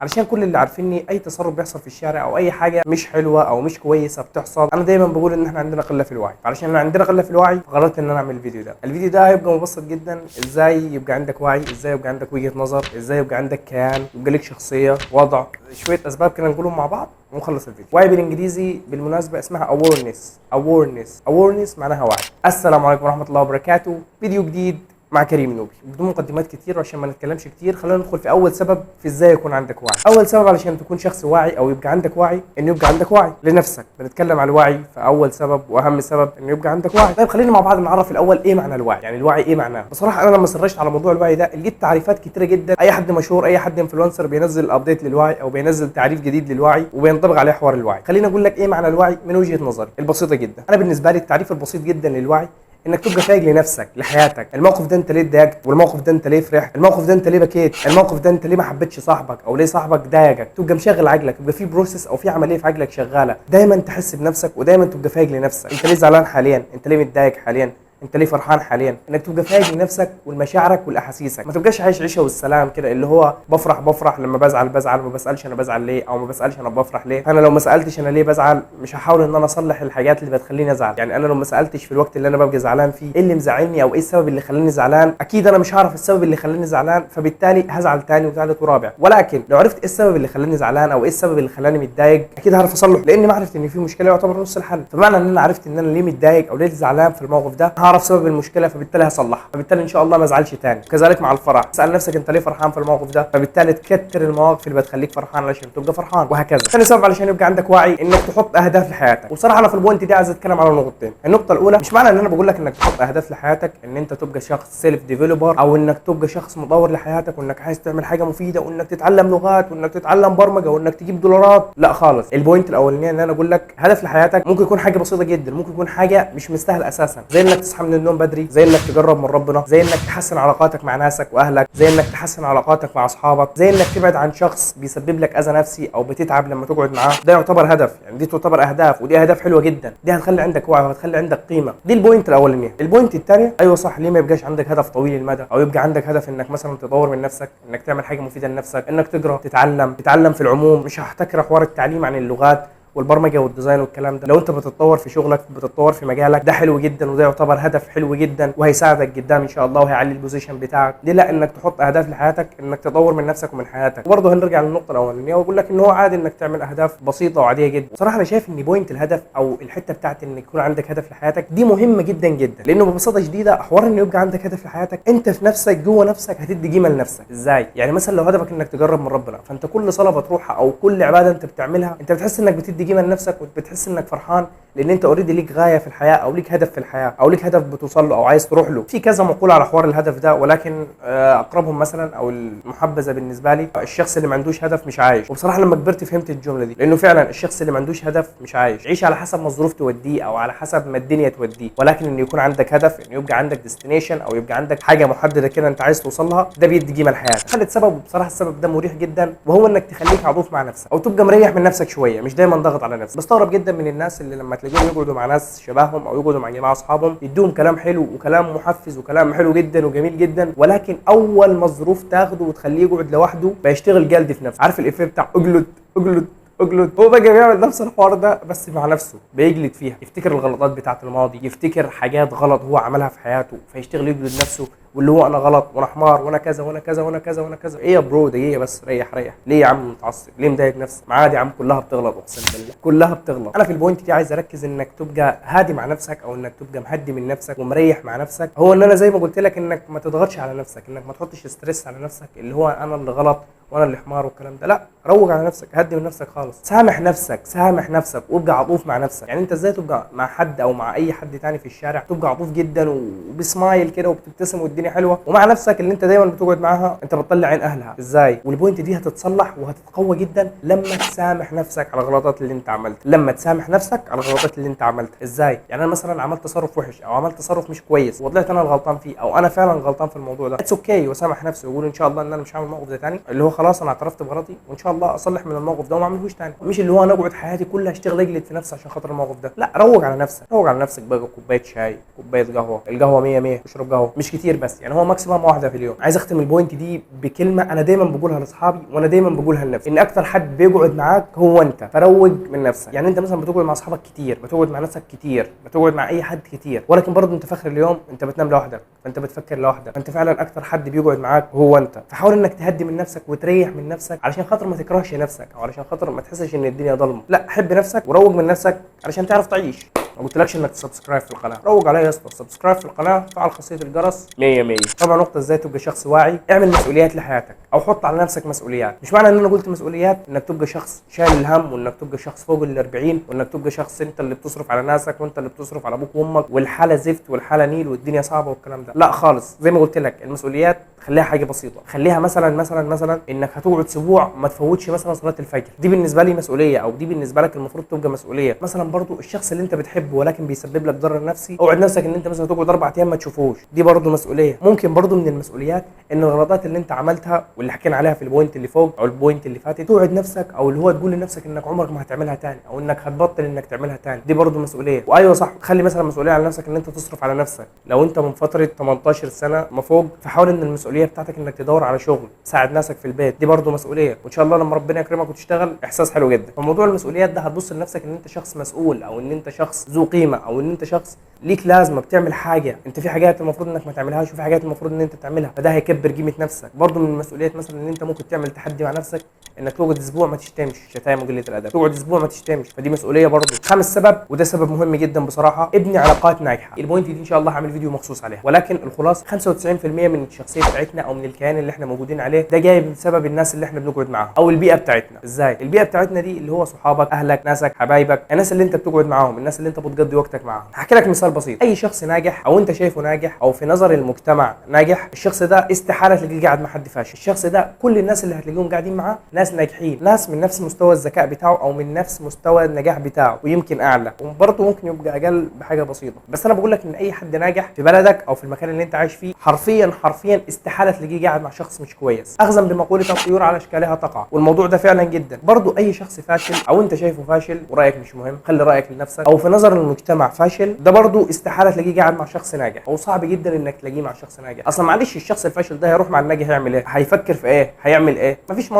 علشان كل اللي عارفيني اي تصرف بيحصل في الشارع او اي حاجه مش حلوه او مش كويسه بتحصل، انا دايما بقول ان احنا عندنا قله في الوعي. علشان عندنا قله في الوعي فقررت ان انا اعمل الفيديو ده. الفيديو ده هيبقى مبسط جدا، ازاي يبقى عندك وعي، ازاي يبقى عندك وجهه نظر، ازاي يبقى عندك كيان، يبقى لك شخصيه، وضع، شويه اسباب كده نقولهم مع بعض ونخلص الفيديو. وعي بالانجليزي بالمناسبه اسمها awareness معناها وعي. السلام عليكم ورحمه الله وبركاته. فيديو جديد مع كريم نوبي بدون مقدمات كتير وعشان ما نتكلمش كتير. خلينا ندخل في اول سبب في ازاي يكون عندك وعي. اول سبب علشان تكون شخص واعي او يبقى عندك وعي انه يبقى عندك وعي لنفسك. بنتكلم على الوعي، فاول سبب واهم سبب انه يبقى عندك وعي. طيب خلينا مع بعض نعرف الاول ايه معنى الوعي، يعني الوعي ايه معناه. بصراحه انا لما سرشت على موضوع الوعي ده لقيت تعريفات كتيره جدا. اي حد مشهور، اي حد انفلونسر بينزل ابديت للوعي او بينزل تعريف جديد للوعي وبينطبق عليه حوار الوعي. خلينا اقول لك ايه معنى الوعي من وجهه نظري البسيطه جدا. انا بالنسبه لي التعريف البسيط جدا للوعي انك تبقى فايق لنفسك، لحياتك. الموقف ده انت ليه اتضايقت، والموقف ده انت ليه فرحت، الموقف ده انت ليه بكيت، الموقف ده انت ليه ما حبيتش صاحبك او ليه صاحبك ضايقك. تبقى مشغل عقلك، يبقى في بروسيس او في عمليه في عقلك شغاله، دايما تحس بنفسك ودايما تبقى فايق لنفسك. انت ليه زعلان حاليا، انت ليه متضايق حاليا، انت ليه فرحان حاليا. انك تبقى فايق لنفسك ولمشاعرك ولاحاسيسك. ما تبقاش عايش عيشه والسلام كده اللي هو بفرح لما بزعل ما بسالش انا بزعل ليه، او ما بسالش انا بفرح ليه. انا لو ما سالتش انا ليه بزعل مش هحاول ان انا اصلح الحاجات اللي بتخليني ازعل. يعني انا لو ما سالتش في الوقت اللي انا ببقى زعلان فيه ايه اللي مزعلني او ايه السبب اللي خلاني زعلان، اكيد انا مش هعرف السبب اللي خلاني زعلان، فبالتالي هزعل تاني وثالث ورابع. ولكن لو عرفت ايه السبب اللي خلاني زعلان او ايه السبب اللي خلاني متضايق اكيد هعرف اصلح، لاني ما عرفت ان في مشكله يعتبر نص الحل. فمعنى ان انا عرفت ان انا ليه متضايق او ليه زعلان في الموقف ده هعرف سبب المشكله، فبالتالي هصلحها، فبالتالي ان شاء الله ما ازعلش تاني. كذلك مع الفرح، اسال نفسك انت ليه فرحان في الموقف ده، فبالتالي تكتر المواقف اللي بتخليك فرحان علشان تبقى فرحان، وهكذا. ثاني سبب علشان يبقى عندك وعي انك تحط اهداف لحياتك. وبصراحه انا في البوينت دي عايز اتكلم على نقطتين. النقطه الاولى، مش معنى ان انا بقول لك انك تحط اهداف لحياتك ان انت تبقى شخص سيلف ديفلوبر او انك تبقى شخص مطور لحياتك وانك عايز تعمل حاجه مفيده وانك تتعلم لغات وانك تتعلم برمجه وانك تجيب دولارات. لا خالص. البوينت الاولانيه ان انا اقول لك هدف لحياتك ممكن يكون حاجه بسيطه جدا، ممكن يكون حاجه مش مستاهل اساسا، زي انك تصحى من النوم بدري، زي انك تقرب من ربنا، زي انك تحسن علاقاتك مع ناسك واهلك، زي انك تحسن علاقاتك مع اصحابك، زي انك تبعد عن شخص بيسبب لك اذى نفسي او بتتعب لما تقعد معاه. ده يعتبر هدف، يعني دي تعتبر اهداف، ودي اهداف حلوه جدا، دي هتخلي عندك وعي وهتخلي عندك قيمه. دي البوينت الاولانيه. البوينت الثانيه، ايوه صح، ليه ما يبقاش عندك هدف طويل المدى او يبقى عندك هدف انك مثلا تطور من نفسك، انك تعمل حاجه مفيده لنفسك، انك تقرا، تتعلم في العموم. مش هحتكر حوار التعليم عن اللغات والبرمجه والديزاين والكلام ده. لو انت بتتطور في شغلك، بتتطور في مجالك، ده حلو جدا وده يعتبر هدف حلو جدا وهيساعدك قدام ان شاء الله وهيعلي البوزيشن بتاعك. ليه لا انك تحط اهداف لحياتك انك تطور من نفسك ومن حياتك. وبرضه هنرجع للنقطه الاولانيه واقول لك ان هو عادي انك تعمل اهداف بسيطه وعاديه جدا. بصراحه انا شايف ان بوينت الهدف او الحته بتاعت انك يكون عندك هدف لحياتك دي مهمه جدا جدا، لانه ببساطه شديده حوار انه يبقى عندك هدف لحياتك انت في نفسك جوه نفسك هتدي قيمه لنفسك. ازاي؟ يعني مثلا لو هدفك انك تقرب من ربنا، فانت كل صلاه بتروحها او كل عباده انت بتعملها انت بتحس انك بتدي قيمه لنفسك وبتحس انك فرحان، لان انت اوريدي ليك غايه في الحياه او ليك هدف في الحياه او ليك هدف بتوصل له او عايز تروح له. في كذا مقوله على حوار الهدف ده، ولكن اقربهم مثلا او المحبذه بالنسبه لي الشخص اللي ما عندوش هدف مش عايش. وبصراحه لما كبرت فهمت الجمله دي، لانه فعلا الشخص اللي ما عندوش هدف مش عايش. عيش على حسب ما الظروف توديه او على حسب ما الدنيا توديه، ولكن انه يكون عندك هدف، انه يبقى عندك ديستنيشن او يبقى عندك حاجه محدده كده انت عايز توصل لها، ده بيدي قيمه لحياتك. ثالث سبب، بصراحه السبب ده مريح جدا، وهو انك تخليك عطوف مع نفسك او تبقى مريح من نفسك شويه، مش دايما ضاغط على نفسك. بستغرب جدا من الناس اللي لما تلاقيهم يقعدوا مع ناس شبههم او يقعدوا مع جماعه اصحابهم يدوهم كلام حلو وكلام محفز وكلام حلو جدا وجميل جدا، ولكن اول ما الظروف تاخده وتخليه يقعد لوحده بيشتغل جلد في نفسه. عارف الافيه بتاع اجلد؟ هو بقى بيعمل نفس الحوار ده بس مع نفسه، بيجلد فيها، يفتكر الغلطات بتاعه الماضي، يفتكر حاجات غلط هو عملها في حياته فيشتغل يجلد نفسه، واللي هو انا غلط وانا حمار وانا كذا وانا كذا وانا كذا وانا كذا. ايه يا برو ده؟ ايه بس ريح. ليه يا عم متعصب؟ ليه مضايق نفسك؟ ما عادي يا عم، كلها بتغلط، اقسم بالله كلها بتغلط. انا في البوينت دي عايز اركز انك تبقى هادي مع نفسك او انك تبقى مهدي من نفسك ومريح مع نفسك. هو ان انا زي ما قلت لك انك ما تضغطش على نفسك، انك ما تحطش ستريس على نفسك اللي هو انا اللي غلط وانا اللي حمار والكلام ده. لا، روج على نفسك، هدي من نفسك خالص، سامح نفسك وابقى عطوف مع نفسك. يعني انت ازاي تبقى مع حد او مع اي حد تاني في الشارع تبقى عطوف جدا وبسمايل كده وبتبتسم والدنيا حلوه، ومع نفسك اللي انت دايما بتقعد معاها انت بتطلع عين اهلها؟ ازاي؟ والبوينت دي هتتصلح وهتتقوى جدا لما تسامح نفسك على الغلطات اللي انت عملتها. لما تسامح نفسك على الغلطات اللي انت عملتها. ازاي؟ يعني انا مثلا عملت تصرف وحش او عملت تصرف مش كويس وطلعت انا الغلطان فيه او انا فعلا غلطان في الموضوع ده، اتس اوكي، وسامح نفسي واقول ان شاء الله ان انا مش هعمل الموقف ده تاني، اللي هو خلاص انا اعترفت بغلطي وان شاء الله الله اصلح من الموقف ده وما اعملهوش تاني. مش اللي هو انا اقعد حياتي كلها اشتغل اجلد في نفسي عشان خاطر الموقف ده، لا روج على نفسك، روج على نفسك بقى كوبايه شاي، كوبايه قهوه، القهوه 100 100، اشرب قهوه مش كتير بس، يعني هو ماكسيمم واحده في اليوم. عايز اختم البوينت دي بكلمه انا دايما بقولها لاصحابي وانا دايما بقولها لنفسي، ان اكتر حد بيقعد معاك هو انت، فروج من نفسك. يعني انت مثلا بتقعد مع اصحابك كتير، بتقعد مع نفسك كتير، بتقعد مع اي حد كتير، ولكن برضه انت في اخر اليوم انت بتنام لوحدك، فانت بتفكر لوحدك، فانت فعلا اكتر حد بيقعد معاك هو انت. فحاول انك تهدي من نفسك وتريح من نفسك علشان خاطر ما تكرهش نفسك، او علشان خاطر ما تحسش ان الدنيا ضلمه، لا حب نفسك وروج من نفسك علشان تعرف تعيش. ما قلتلكش انك تسبسكرايب في القناه، روج عليا يا اسطى، سبسكرايب في القناه، فعل خاصيه الجرس 100 100. طبعا نقطه ازاي تبقى شخص واعي، اعمل مسؤوليات لحياتك او حط على نفسك مسؤوليات. مش معنى ان انا قلت مسؤوليات انك تبقى شخص شايل الهم، وانك تبقى شخص فوق ال 40، وانك تبقى شخص انت اللي بتصرف على ناسك وانت اللي بتصرف على ابوك وامك والحاله زفت والحاله نيل والدنيا صعبه والكلام ده، لا خالص. زي ما قلت لك المسؤوليات خليها حاجه بسيطه، خليها مثلا انك هتقعد اسبوع ما تفوتش مثلا صلاه الفجر، دي بالنسبه لي مسؤوليه، او دي بالنسبه لك المفروض تبقى مسؤوليه. مثلا برضو الشخص اللي انت بتحبه ولكن بيسبب لك ضرر نفسي، اوعد نفسك ان انت مثلا تقعد 4 ايام ما تشوفوش، دي برضو مسؤوليه. ممكن برضو من المسؤوليات ان الغلطات اللي انت عملتها واللي حكينا عليها في البوينت اللي فوق او البوينت اللي فاتت، توعد نفسك او اللي هو تقول لنفسك انك عمرك ما هتعملها تاني، او انك هتبطل انك تعملها تاني، دي برضو مسؤوليه. وايوه صح، خلي مثلا مسؤوليه على نفسك ان انت تصرف على نفسك. لو انت من فتره 18 سنه ما فوق، فحاول ان المسؤوليه بتاعتك انك تدور على شغل تساعد ناسك في البيت، دي برضو مسؤوليه. وان شاء الله لما ربنا يكرمك وتشتغل احساس حلو جدا. فموضوع المسؤوليات ده هتبص لنفسك ان انت شخص مسؤول، او ان انت شخص ذو قيمه، او ان انت شخص ليك لازمه، بتعمل حاجه. انت في حاجات المفروض انك ما تعملهاش وفي حاجات المفروض ان انت تعملها، فده هيكبر قيمه نفسك. برضو من المسؤوليات مثلا ان انت ممكن تعمل تحدي مع نفسك، انك تقعد اسبوع ما تشتمش، شتايم وقله الادب، تقعد اسبوع ما تشتمش، فدي مسؤوليه برضو. خامس سبب، وده سبب مهم جدا بصراحه، ابني علاقات ناجحه. البوينت دي ان شاء الله هعمل فيديو مخصوص عليها، ولكن الخلاصه 95% من الشخصيه بتاعتنا او من الكيان اللي احنا موجودين عليه ده جاي بسبب الناس اللي احنا بنقعد معاهم او البيئه بتاعتنا. ازاي البيئه بتاعتنا دي؟ اللي هو صحابك، اهلك، ناسك، حبايبك، الناس اللي انت بتقعد معاهم، الناس اللي انت بتقضي وقتك معاهم. هحكي لك مثال بسيط. اي شخص ناجح او انت شايفه ناجح او في نظر المجتمع ناجح، الشخص ده استحاله تلاقيه قاعد مع حد فاشل. الشخص ده كل الناس اللي هتلاقيهم قاعدين معاه ناس ناجحين، ناس من نفس مستوى الذكاء بتاعه او من نفس مستوى النجاح بتاعه، ويمكن اعلى، وبرضه ممكن يبقى اقل بحاجه بسيطه. بس انا بقول لك ان اي حد ناجح في بلدك او في المكان اللي انت عايش فيه، حرفيا استحاله تلاقيه قاعد مع شخص مش كويس. اخذا بمقوله الطيور على اشكالها تقع، والموضوع ده فعلا جدا. برضه اي شخص فاشل او انت شايفه فاشل ورايك مش مهم، خلي رايك لنفسك، او في نظر المجتمع فاشل، ده برضه استحاله تلاقيه قاعد مع شخص ناجح، او صعب جدا انك تلاقيه مع شخص ناجح. اصلا معلش الشخص الفاشل ده هيروح مع الناجح يعمل ايه؟ هيفكر في ايه؟ هيعمل ايه؟ مفيش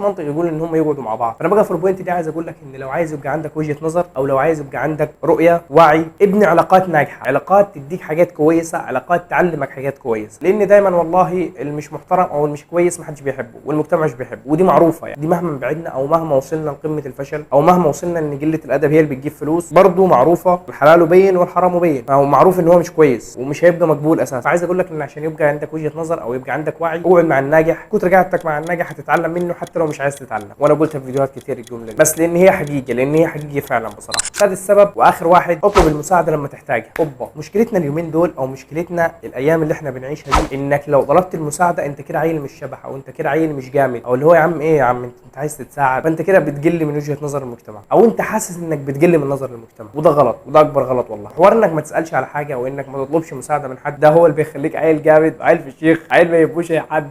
منطق يقول ان هم يقعدوا مع بعض. فانا بقى في البوينت دي عايز اقول لك ان لو عايز يبقى عندك وجهه نظر، او لو عايز يبقى عندك رؤيه، وعي، ابني علاقات ناجحه، علاقات تديك حاجات كويسه، علاقات تعلمك حاجات كويسه. لان دايما والله المش محترم او المش كويس محدش بيحبه، والمجتمع مش بيحبه، ودي معروفه. يعني دي مهما بعدنا او مهما وصلنا لقمه الفشل، او مهما وصلنا ان قله الادب هي اللي بتجيب فلوس، برضه معروفه الحلال بين والحرام بين، فهو معروف ان هو مش كويس ومش هيبقى مقبول اساسا. فعايز اقول لك ان عشان يبقى عندك وجهه نظر او يبقى عندك وعي، اقعد مع الناجح. كتر قعدتك مع الناجح هتتعلم منه حتى لو مش عايز تتعلم، وانا قلتها في فيديوهات كتير الجمله دي، بس لان هي حقيقه، لان هي حقيقه فعلا بصراحه. سادس سبب واخر واحد، اطلب المساعده لما تحتاجها. اوبا، مشكلتنا اليومين دول او مشكلتنا الايام اللي احنا بنعيشها دي، انك لو طلبت المساعده انت كده عيل مش شبح، او انت كده عيل مش جامد، او اللي هو يا عم ايه يا عم انت عايز تتساعد، فانت كده بتقل من وجهه نظر المجتمع، او انت حاسس انك بتقل من نظر المجتمع، وده غلط، وده اكبر غلط والله. حوار انك ما تسالش على حاجه او انك ما تطلبش مساعده من حد، ده هو اللي بيخليك عيل جامد، عيل في الشيخ، عيل ما يبوش اي حد.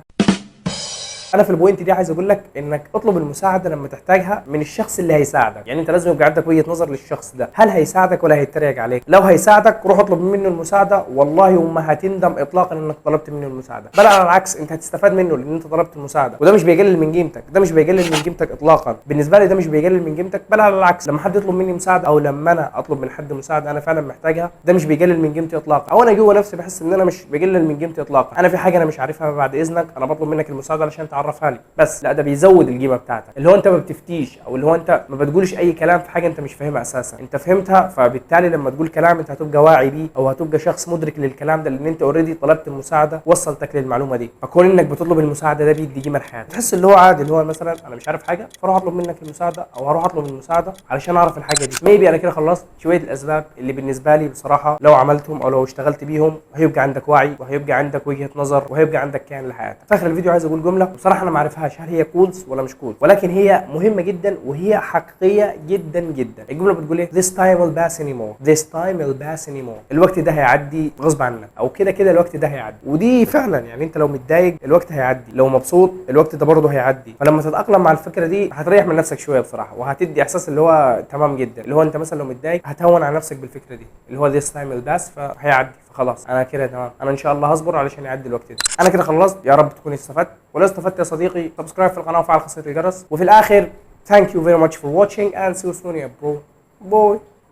انا في البوينت دي عايز اقول لك انك اطلب المساعده لما تحتاجها من الشخص اللي هيساعدك. يعني انت لازم يبقى عندك وجهه نظر للشخص ده، هل هيساعدك ولا هيتريق عليك؟ لو هيساعدك روح اطلب منه المساعده، والله وما هتندم اطلاقا انك طلبت منه المساعده، بل على العكس انت هتستفاد منه لان انت طلبت المساعده، وده مش بيقلل من قيمتك، ده مش بيقلل من قيمتك اطلاقا. بالنسبه لي ده مش بيقلل من قيمتك، بل على العكس لما حد يطلب مني مساعده او لما انا اطلب من حد مساعده انا فعلا محتاجها، ده مش بيقلل من قيمتي اطلاقا، او انا جوه نفسي بحس ان انا مش بيقلل من قيمتي اطلاقا. انا في حاجه انا مش عارفها، بعد اذنك انا بطلب منك المساعده علشان تعرفها لي بس، لا ده بيزود القيمه بتاعتك. اللي هو انت ما بتفتيش، او اللي هو انت ما بتقولش اي كلام في حاجه انت مش فاهمها اساسا، انت فهمتها، فبالتالي لما تقول كلام انت هتبقى واعي بيه، او هتبقى شخص مدرك للكلام ده، لان انت اوريدي طلبت المساعده وصلتك للمعلومه دي. فكون انك بتطلب المساعده ده بيدي قيمه لحياتك، تحس اللي هو عادي، اللي هو مثلا انا مش عارف حاجه فاروح اطلب منك المساعده، او هروح اطلب المساعده علشان اعرف الحاجه دي. ميبي انا كده خلصت شويه الاسباب اللي بالنسبه لي بصراحه لو عملتهم او لو اشتغلت بيهم هيبقى عندك وعي، وهيبقى عندك وجهه نظر، وهيبقى عندك كيان لحياتك. في اخر الفيديو عايز اقول جمله بصراحه انا ما عارفهاش هل هي كولز ولا مش كولز، ولكن هي مهمه جدا وهي حقيقيه جدا جدا. الجمله بتقول ايه؟ this time will pass anymore this time will pass anymore. الوقت ده هيعدي غصب عنك، او كده كده الوقت ده هيعدي. ودي فعلا يعني انت لو متضايق الوقت هيعدي، لو مبسوط الوقت ده برضه هيعدي. فلما تتاقلم مع الفكره دي هتريح من نفسك شويه بصراحه، وهتدي احساس اللي هو تمام جدا، اللي هو انت مثلا لو متضايق هتهون على نفسك بالفكره دي اللي هو this time will pass، فهيعدي، فخلاص انا كده تمام، انا ان شاء الله هصبر علشان يعدي الوقت ده. انا كده خلصت، يا رب تكون استفدت، ولو استفدت يا صديقي سبسكرايب في القناه وفعل خاصيه الجرس. وفي الاخر thank you very much for watching and see you soon يا برو. باي.